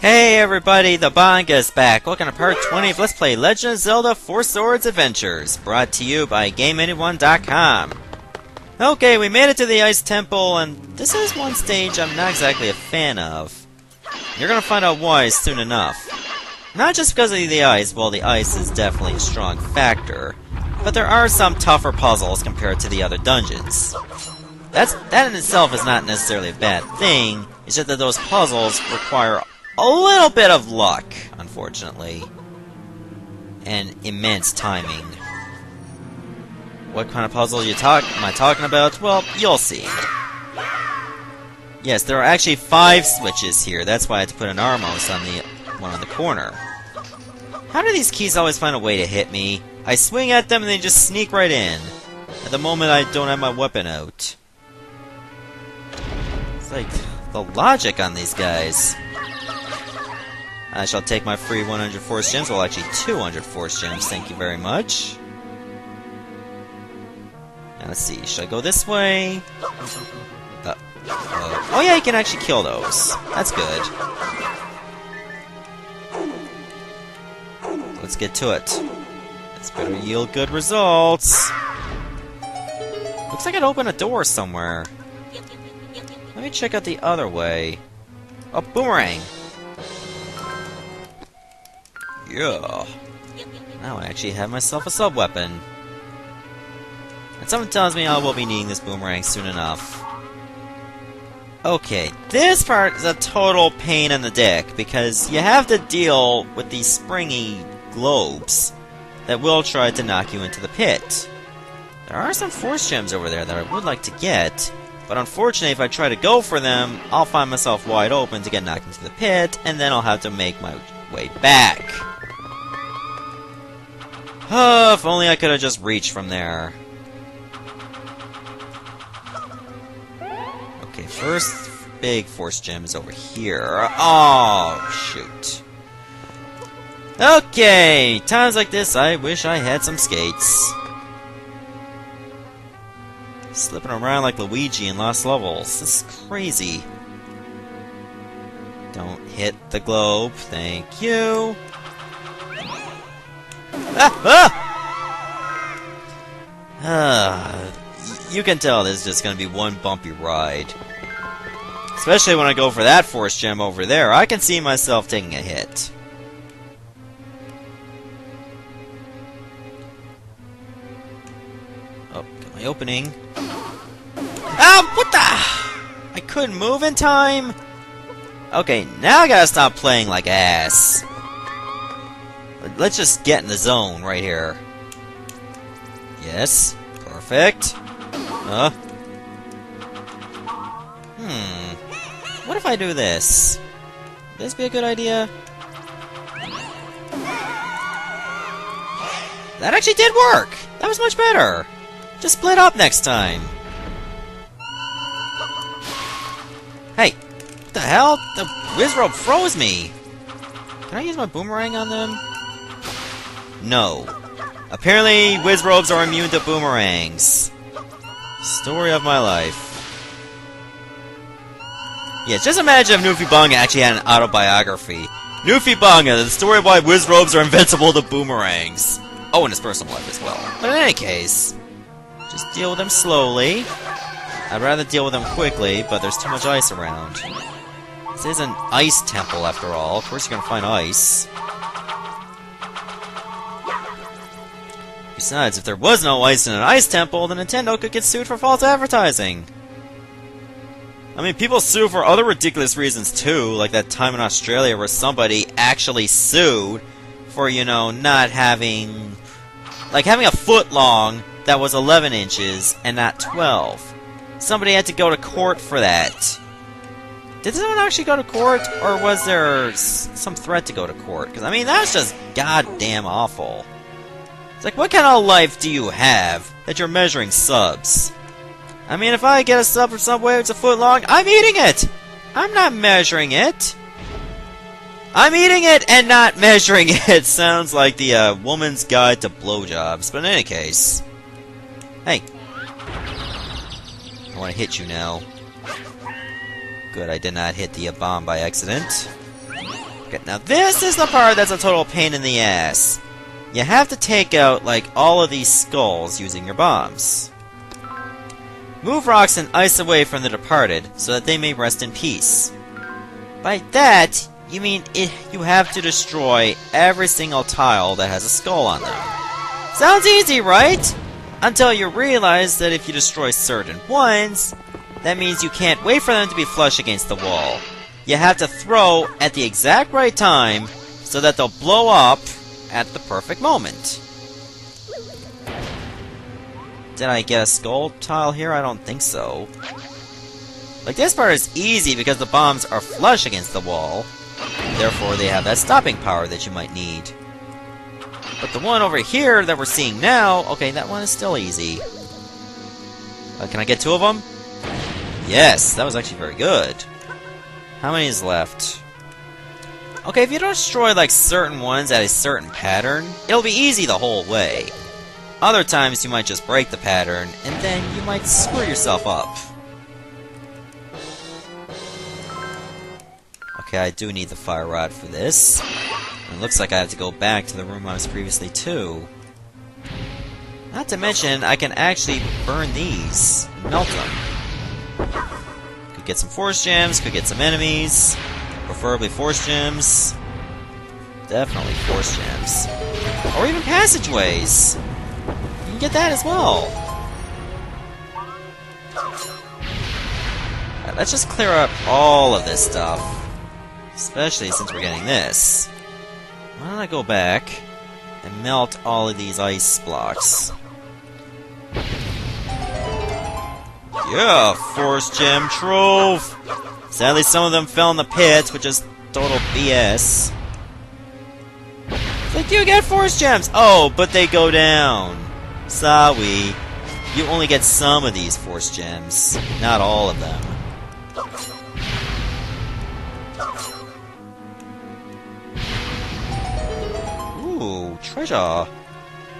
Hey everybody, the Banga's back. Welcome to part 20 of Let's Play Legend of Zelda 4 Swords Adventures, brought to you by GameAnyone.com. Okay, we made it to the Ice Temple, and this is one stage I'm not exactly a fan of. You're gonna find out why soon enough. Not just because of the ice, well, the ice is definitely a strong factor, but there are some tougher puzzles compared to the other dungeons. That in itself is not necessarily a bad thing, it's just that those puzzles require a little bit of luck, unfortunately, and immense timing. What kind of puzzle am I talking about? Well, you'll see. Yes, there are actually 5 switches here. That's why I had to put an Armos on the one on the corner. How do these keys always find a way to hit me? I swing at them and they just sneak right in. At the moment I don't have my weapon out. It's like the logic on these guys. I shall take my free 100 Force Gems, well actually 200 Force Gems, thank you very much. Now let's see, should I go this way? Oh yeah, you can actually kill those. That's good. Let's get to it. This better yield good results. Looks like I'd open a door somewhere. Let me check out the other way. Oh, boomerang! Yeah. Now I actually have myself a sub-weapon. And something tells me I will be needing this boomerang soon enough. Okay, this part is a total pain in the dick, because you have to deal with these springy globes that will try to knock you into the pit. There are some Force Gems over there that I would like to get, but unfortunately if I try to go for them, I'll find myself wide open to get knocked into the pit, and then I'll have to make my way back. If only I could have just reached from there. Okay, first big Force Gem is over here. Oh, shoot. Okay, times like this, I wish I had some skates. Slipping around like Luigi in Lost Levels. This is crazy. Don't hit the globe. Thank you. You can tell this is just going to be one bumpy ride. Especially when I go for that Force Gem over there. I can see myself taking a hit. Oh, got my opening. Ah, what the? I couldn't move in time? Okay, now I gotta stop playing like ass. Let's just get in the zone right here. Yes. Perfect. What if I do this? Would this be a good idea? That actually did work! That was much better! Just split up next time. Hey! What the hell? The Wizrobe froze me! Can I use my boomerang on them? No. Apparently, Wizrobes are immune to boomerangs. Story of my life. Yeah, just imagine if Newfie actually had an autobiography. Newfie, the story of why Wizrobes are invincible to boomerangs. Oh, in his personal life as well. But in any case, just deal with them slowly. I'd rather deal with them quickly, but there's too much ice around. This is an ice temple, after all. Of course you're gonna find ice. Besides, if there was no ice in an ice temple, then Nintendo could get sued for false advertising. I mean, people sue for other ridiculous reasons too, like that time in Australia where somebody actually sued for, you know, not having... like having a foot long that was 11 inches and not 12. Somebody had to go to court for that. Did someone actually go to court, or was there some threat to go to court? Because, I mean, that's just goddamn awful. It's like, what kind of life do you have that you're measuring subs? I mean, if I get a sub from Subway that's a foot long, I'm eating it! I'm not measuring it! I'm eating it and not measuring it! Sounds like the Woman's Guide to Blowjobs, but in any case... Hey! I want to hit you now. Good, I did not hit the bomb by accident. Okay, now this is the part that's a total pain in the ass. You have to take out, like, all of these skulls using your bombs. Move rocks and ice away from the departed, so that they may rest in peace. By that, you mean you have to destroy every single tile that has a skull on them. Sounds easy, right? Until you realize that if you destroy certain ones, that means you can't wait for them to be flush against the wall. You have to throw at the exact right time, so that they'll blow up at the perfect moment. Did I get a skull tile here? I don't think so. Like, this part is easy because the bombs are flush against the wall. Therefore, they have that stopping power that you might need. But the one over here that we're seeing now, okay, that one is still easy. Can I get 2 of them? Yes, that was actually very good. How many is left? Okay, if you don't destroy, like, certain ones at a certain pattern, it'll be easy the whole way. Other times, you might just break the pattern, and then you might screw yourself up. Okay, I do need the fire rod for this. It looks like I have to go back to the room I was previously to. Not to mention, I can actually burn these. Melt them. Could get some force gems, could get some enemies. Preferably force gems. Definitely force gems. Or even passageways. You can get that as well. Alright, let's just clear up all of this stuff. Especially since we're getting this. Why don't I go back and melt all of these ice blocks? Yeah, force gem trove! Sadly, some of them fell in the pits, which is total BS. It's like, you get force gems! Oh, but they go down. Sorry. You only get some of these force gems, not all of them. Ooh, treasure. I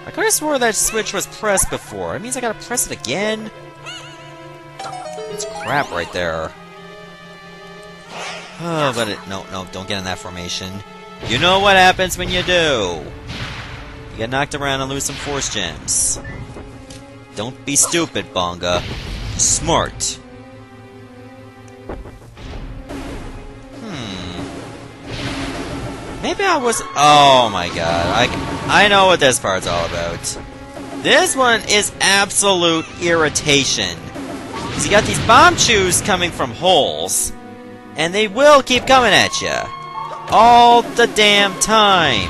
could have swore that switch was pressed before. It means I gotta press it again? It's crap right there. Oh, but no, don't get in that formation. You know what happens when you do. You get knocked around and lose some force gems. Don't be stupid, Bonga. Smart. Maybe I was... Oh my god. I know what this part's all about. This one is absolute irritation. Because you got these bomb chews coming from holes. And they will keep coming at you. All the damn time.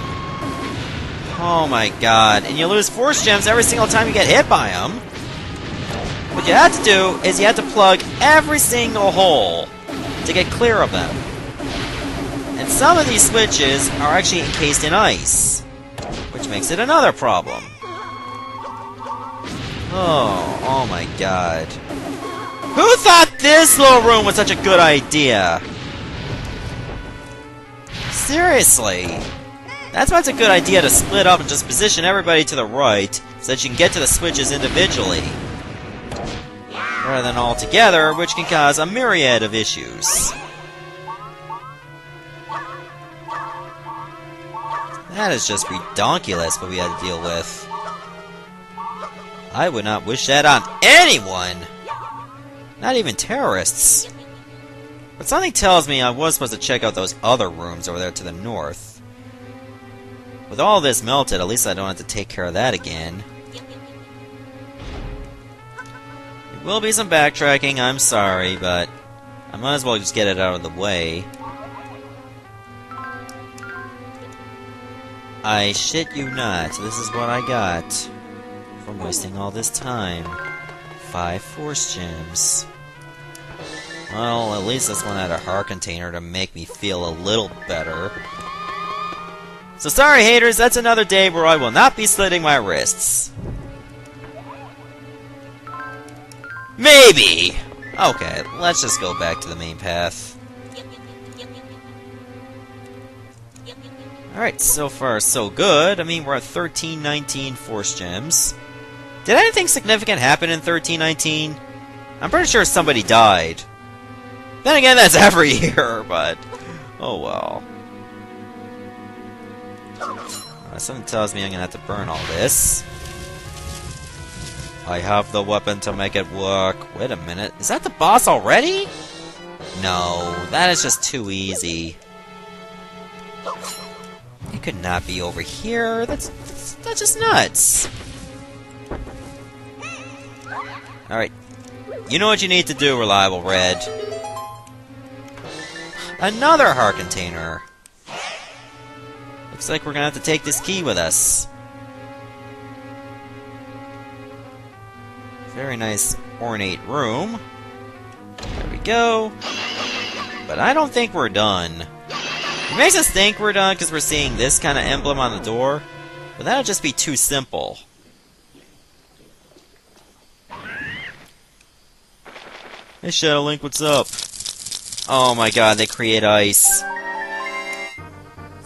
Oh my god. And you lose force gems every single time you get hit by them. What you have to do is you have to plug every single hole to get clear of them. And some of these switches are actually encased in ice, which makes it another problem. Oh my god. Who thought this little room was such a good idea? Seriously. That's why it's a good idea to split up and just position everybody to the right so that you can get to the switches individually. Rather than all together, which can cause a myriad of issues. That is just redonkulous what we had to deal with. I would not wish that on anyone! Not even terrorists. But something tells me I was supposed to check out those other rooms over there to the north. With all this melted, at least I don't have to take care of that again. There will be some backtracking, I'm sorry, but I might as well just get it out of the way. I shit you not, this is what I got from wasting all this time. 5 force gems. Well, at least this one had a heart container to make me feel a little better. So sorry haters, that's another day where I will not be slitting my wrists. Maybe! Okay, let's just go back to the main path. Alright, so far so good. I mean, we're at 1319 force gems. Did anything significant happen in 1319? I'm pretty sure somebody died. Then again, that's every year, but... oh well. Something tells me I'm gonna have to burn all this. I have the weapon to make it work. Wait a minute. Is that the boss already? No, that is just too easy. It could not be over here. That's just nuts. Alright. You know what you need to do, Reliable Red. Another heart container. Looks like we're gonna have to take this key with us. Very nice, ornate room. There we go. But I don't think we're done. It makes us think we're done because we're seeing this kind of emblem on the door. But that'll just be too simple. Hey Shadow Link, what's up? Oh my god, they create ice.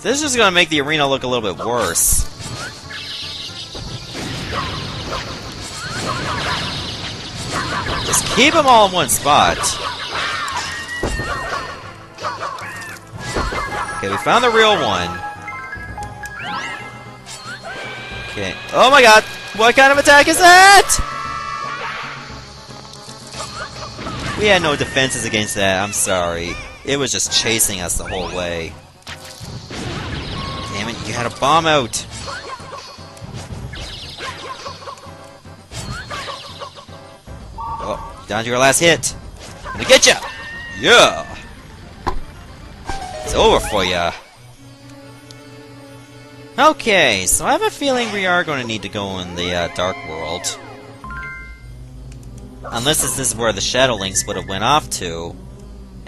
This is just gonna make the arena look a little bit worse. Just keep them all in one spot. Okay, we found the real one. Okay. Oh my god! What kind of attack is that? We had no defenses against that, I'm sorry. It was just chasing us the whole way. Damn it, you had a bomb out! Oh, down to your last hit! I'm gonna get ya! Yeah! It's over for ya! Okay, so I have a feeling we are going to need to go in the Dark World. Unless this is where the Shadow Links would have went off to.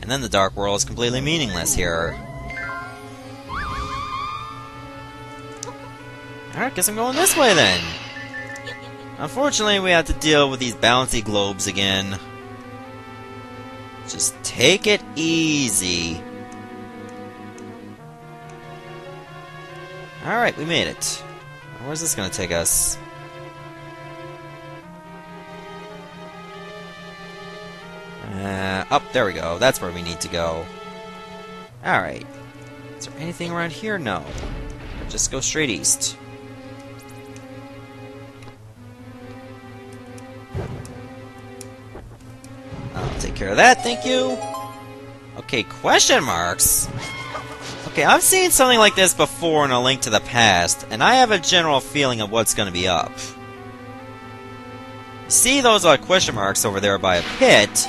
And then the Dark World is completely meaningless here. Alright, guess I'm going this way then. Unfortunately, we have to deal with these bouncy globes again. Just take it easy. Alright, we made it. Where's this gonna take us? Up, there we go. That's where we need to go. Alright. Is there anything around here? No. Just go straight east. I'll take care of that, thank you. Okay, question marks? Okay, I've seen something like this before in A Link to the Past, and I have a general feeling of what's going to be up. You see those question marks over there by a pit?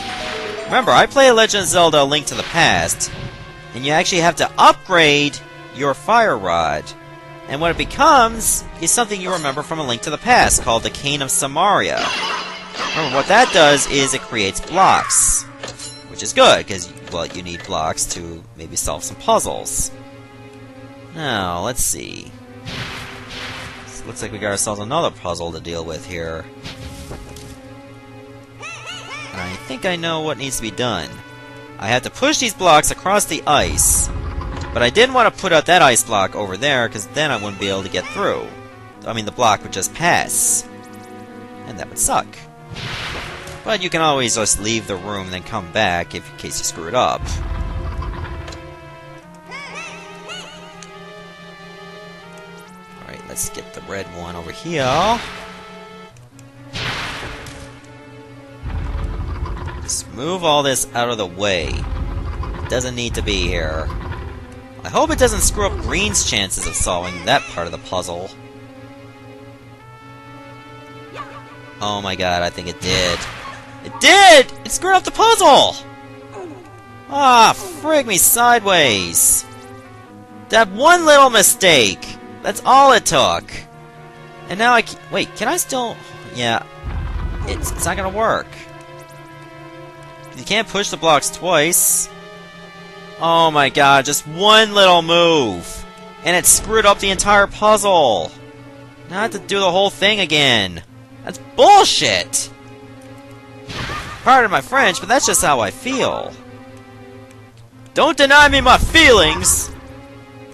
Remember, I play Legend of Zelda A Link to the Past, and you actually have to upgrade your fire rod. And what it becomes is something you remember from A Link to the Past, called the Cane of Samaria. Remember, what that does is it creates blocks. Which is good, because, well, you need blocks to maybe solve some puzzles. Now, let's see. This looks like we got ourselves another puzzle to deal with here. And I think I know what needs to be done. I have to push these blocks across the ice. But I didn't want to put out that ice block over there, because then I wouldn't be able to get through. I mean, the block would just pass. And that would suck. But you can always just leave the room and then come back in case you screw it up. Alright, let's get the red one over here. Just move all this out of the way. It doesn't need to be here. I hope it doesn't screw up Green's chances of solving that part of the puzzle. Oh my god, I think it did. It did! It screwed up the puzzle! Ah, frig me sideways! That one little mistake! That's all it took! And now I wait, can I still... Yeah. It's not gonna work. You can't push the blocks twice. Oh my god, just one little move! And it screwed up the entire puzzle! Now I have to do the whole thing again! That's bullshit! Pardon my French, but that's just how I feel. Don't deny me my feelings!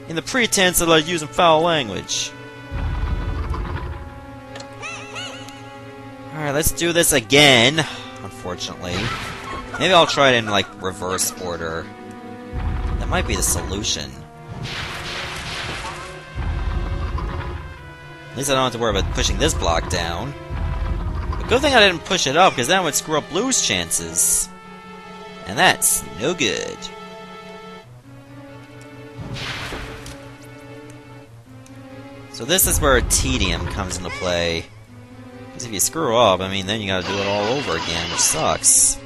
In the pretense that I'm using foul language. Alright, let's do this again. Unfortunately. Maybe I'll try it in, like, reverse order. That might be the solution. At least I don't have to worry about pushing this block down. But good thing I didn't push it up, because that would screw up Blue's chances. And that's no good. So this is where tedium comes into play. Because if you screw up, I mean, then you gotta do it all over again, which sucks.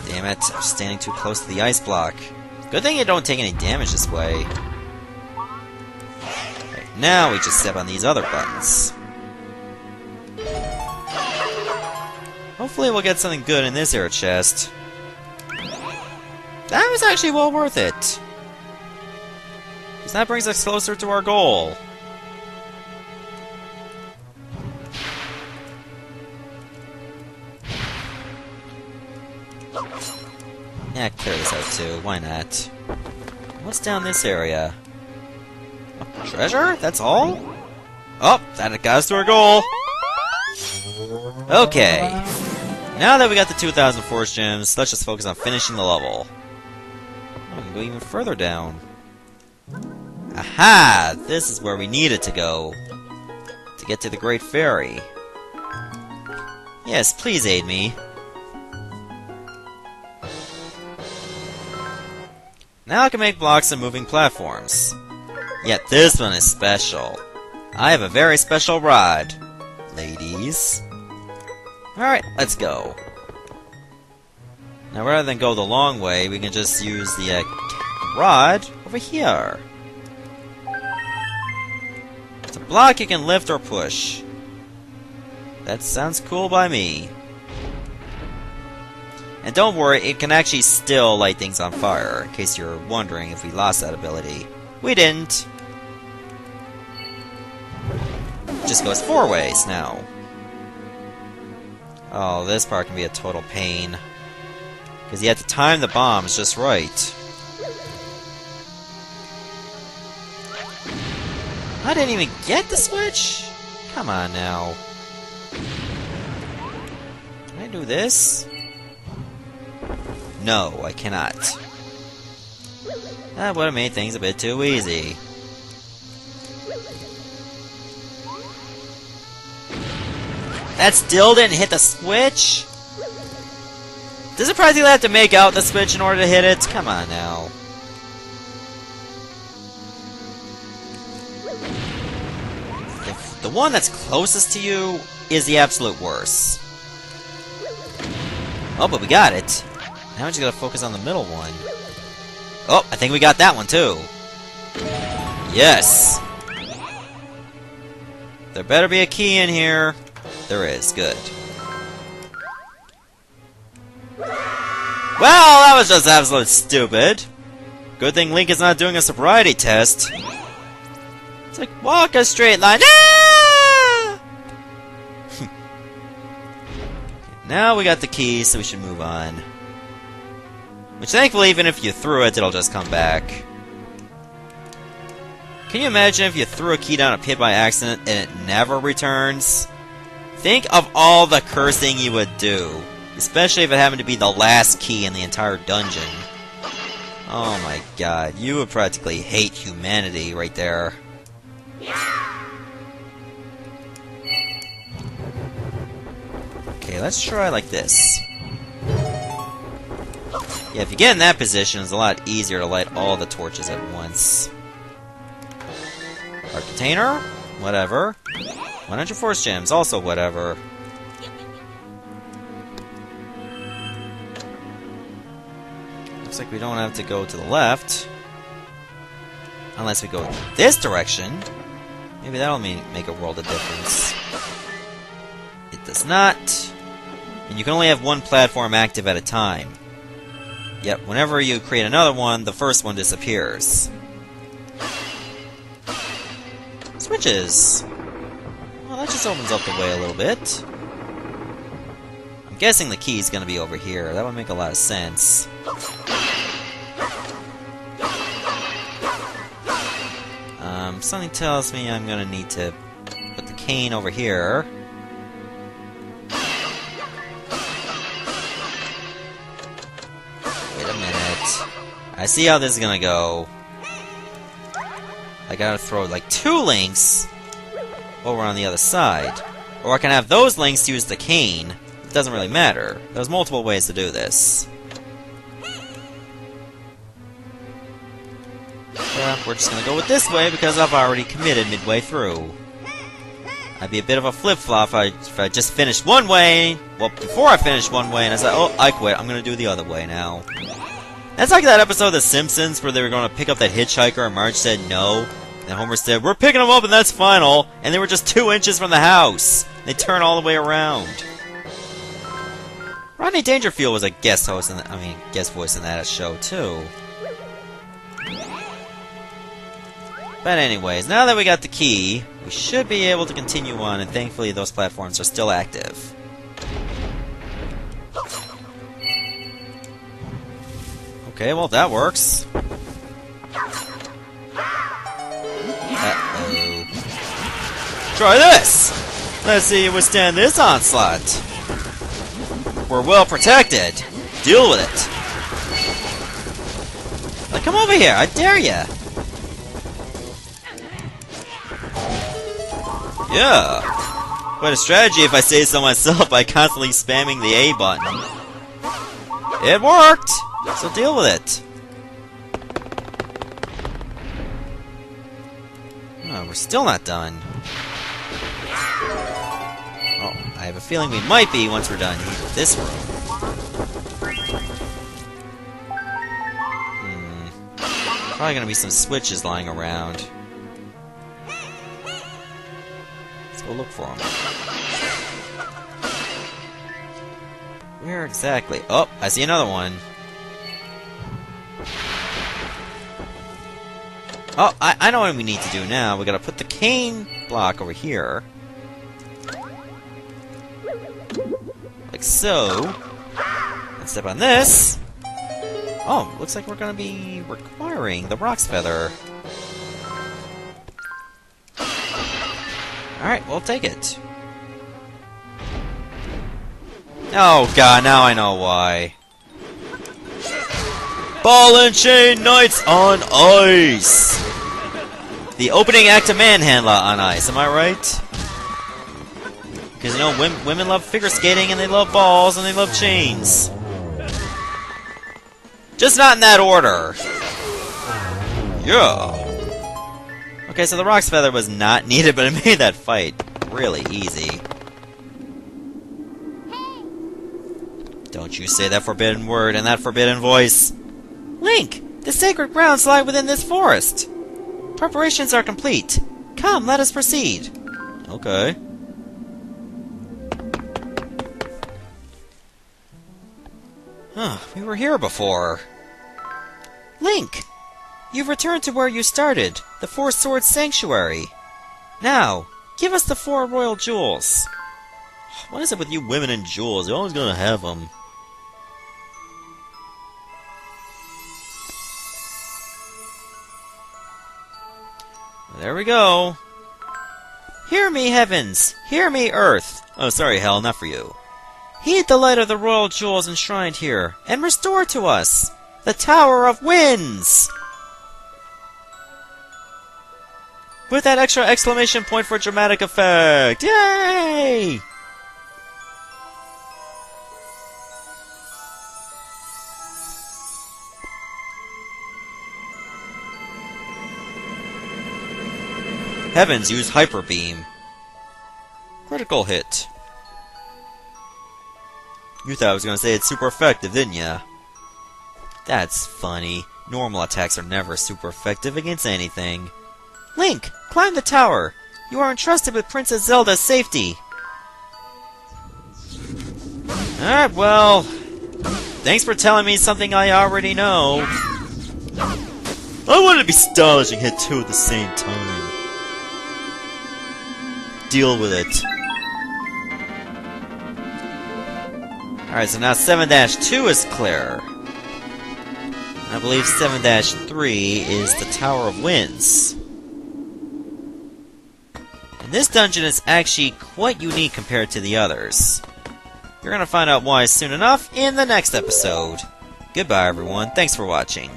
Damn it, I'm standing too close to the ice block. Good thing you don't take any damage this way. Right, now we just step on these other buttons. Hopefully we'll get something good in this air chest. That was actually well worth it. Because that brings us closer to our goal. Yeah, clear this out too. Why not? What's down this area? Oh, treasure? That's all? Oh, that got us to our goal. Okay. Now that we got the 2,000 Force Gems, let's just focus on finishing the level. Oh, we can go even further down. Aha! This is where we needed to go. To get to the Great Fairy. Yes, please aid me. Now I can make blocks and moving platforms. Yet this one is special. I have a very special rod, ladies. Alright, let's go. Now rather than go the long way, we can just use the rod over here. It's a block you can lift or push. That sounds cool by me. And don't worry, it can actually still light things on fire, in case you're wondering if we lost that ability. We didn't. It just goes 4 ways now. Oh, this part can be a total pain. Because you have to time the bombs just right. I didn't even get the switch? Come on now. Can I do this? No, I cannot. That would have made things a bit too easy. That still didn't hit the switch? Does it practically have to make out the switch in order to hit it? Come on now. The one that's closest to you is the absolute worst. Oh, but we got it. Now we just gotta focus on the middle one. Oh, I think we got that one too. Yes! There better be a key in here. There is. Good. Well, that was just absolute stupid. Good thing Link is not doing a sobriety test. It's like, walk a straight line. Ah! Now we got the key, so we should move on. Which, thankfully, even if you threw it, it'll just come back. Can you imagine if you threw a key down a pit by accident and it never returns? Think of all the cursing you would do. Especially if it happened to be the last key in the entire dungeon. Oh my god, you would practically hate humanity right there. Okay, let's try like this. Yeah, if you get in that position, it's a lot easier to light all the torches at once. Our container? Whatever. 100 Force Gems, also whatever. Looks like we don't have to go to the left. Unless we go this direction. Maybe that'll make a world of difference. It does not. And you can only have one platform active at a time. Yet, whenever you create another one, the first one disappears. Switches! Well, that just opens up the way a little bit. I'm guessing the key's gonna be over here. That would make a lot of sense. Something tells me I'm gonna need to put the cane over here. I see how this is gonna go. I gotta throw like 2 links over on the other side. Or I can have those links use the cane. It doesn't really matter. There's multiple ways to do this. Yeah, we're just gonna go with this way because I've already committed midway through. I'd be a bit of a flip-flop if I just finished one way. Well, before I finished one way and I said, oh, I quit. I'm gonna do the other way now. That's like that episode of The Simpsons where they were gonna pick up that hitchhiker and Marge said no. And Homer said, we're picking him up and that's final. And they were just 2 inches from the house. They turn all the way around. Rodney Dangerfield was a guest host in guest voice in that show too. But anyways, now that we got the key, we should be able to continue on, and thankfully those platforms are still active. Okay, well that works. Uh-oh. Try this! Let's see you withstand this onslaught. We're well protected. Deal with it. Like, come over here, I dare ya! Yeah. Quite a strategy if I say so myself by constantly spamming the A button. It worked! So deal with it. Oh, we're still not done. Oh, I have a feeling we might be once we're done with this room. Probably gonna be some switches lying around. We'll look for them. Where exactly? Oh, I see another one. Oh, I know what we need to do now. We gotta put the cane block over here. Like so. And step on this. Oh, looks like we're gonna be requiring the Rock's Feather. Alright, we'll take it. Oh god, now I know why. Ball and Chain Knights on ice! The opening act of Manhandla on ice, am I right? Because, you know, women love figure skating, and they love balls, and they love chains. Just not in that order. Yeah. Okay, so the Rock's Feather was not needed, but it made that fight really easy. Don't you say that forbidden word and that forbidden voice. Link! The sacred grounds lie within this forest. Preparations are complete. Come, let us proceed. Okay. Huh, we were here before. Link! You've returned to where you started, the Four Swords Sanctuary. Now, give us the 4 royal jewels. What is it with you women and jewels? You're always gonna have them. There we go. Hear me, heavens! Hear me, earth! Oh, sorry, hell, not for you. Heed the light of the royal jewels enshrined here, and restore to us the Tower of Winds! With that extra exclamation point for dramatic effect! Yay! Heavens, use Hyper Beam. Critical hit. You thought I was gonna say it's super effective, didn't ya? That's funny. Normal attacks are never super effective against anything. Link, climb the tower. You are entrusted with Princess Zelda's safety. Alright, well... thanks for telling me something I already know. I wanted to be stylish and hit 2 at the same time. Deal with it. Alright, so now 7-2 is clear. I believe 7-3 is the Tower of Winds. And this dungeon is actually quite unique compared to the others. You're gonna find out why soon enough in the next episode. Goodbye everyone, thanks for watching.